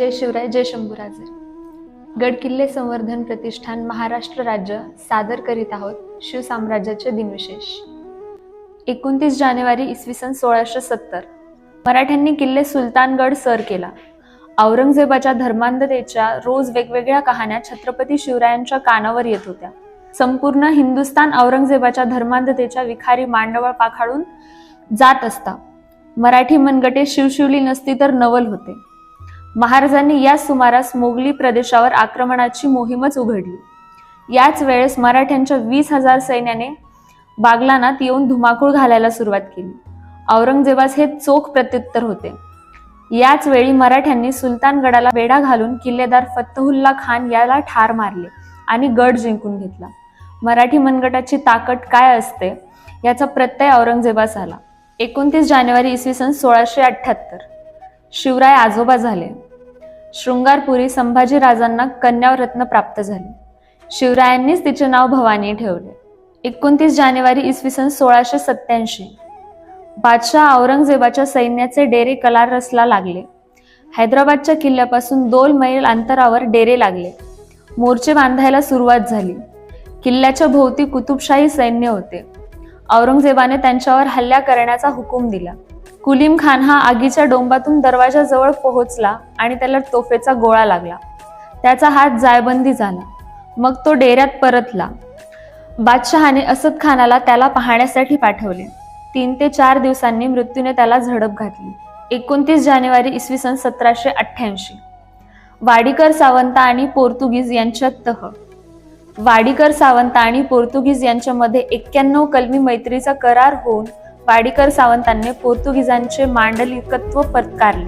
जय शिवराय, जय शंभूराजे. गड किल्ले संवर्धन प्रतिष्ठान महाराष्ट्र राज्य सादर करीत आहोत शिवसाम्राज्याचे दिनविशेष. 29 जानेवारी इसवी सन 1670 मराठ्यांनी किल्ले सुलतानगड सर केला. औरंगजेबाच्या धर्मांधतेच्या रोज वेगवेगळ्या कहाण्या छत्रपती शिवरायांच्या कानावर येत होत्या. संपूर्ण हिंदुस्थान औरंगजेबाच्या धर्मांधतेच्या विखारी मांडवळ पाखाडून जात असता. मराठी मनगटे शिवशिवली नसती तर नवल होते. महाराजांनी या सुमारास मोगली प्रदेशावर आक्रमणाची मोहीमच उघडली. याच वेळेस मराठ्यांच्या 20,000 सैन्याने बागलानात येऊन धुमाकूळ घालायला सुरुवात केली. औरंगजेबास हे चोख प्रत्युत्तर होते. याच वेळी मराठ्यांनी सुलतानगडाला वेढा घालून किल्लेदार फत्तहुल्ला खान याला ठार मारले आणि गड जिंकून घेतला. मराठी मनगटाची ताकद काय असते याचा प्रत्यय औरंगजेबास आला. 29 जानेवारी इसवी सन 1678 शिवराय आजोबा झाले. शृंगारपुरी संभाजी राजांना कन्यारत्न प्राप्त झाले. शिवरायांनीच तिचे नाव भवानी ठेवले. 29 जानेवारी इसवी सन 1687 बादशाह औरंगजेबाच्या सैन्याचे डेरे कलारसला लागले. हैदराबादच्या किल्ल्यापासून 2 मैल अंतरावर डेरे लागले. मोर्चे बांधायला सुरुवात झाली. किल्ल्याच्या भोवती कुतुबशाही सैन्य होते. औरंगजेबाने त्यांच्यावर हल्ला करण्याचा हुकूम दिला. कुलीम खान हा आगीच्या डोंबातून दरवाजाजवळ पोहोचला आणि त्याला तोफेचा गोळा लागला. त्याचा हात जायबंदी झाला. मग तो डेऱ्यात परतला. बादशहाने असद खानाला त्याला पाहण्यासाठी पाठवले. 3 ते 4 दिवसांनी मृत्यूने त्याला झडप घातली. 29 जानेवारी इसवी सन 1788 वाडीकर सावंत आणि पोर्तुगीज यांच्यात तह. वाडीकर सावंत आणि पोर्तुगीज यांच्यामध्ये 91 कलमी मैत्रीचा करार होऊन वाडीकर सावंतांनी पोर्तुगीजांचे मांडलिकत्व पत्कारले.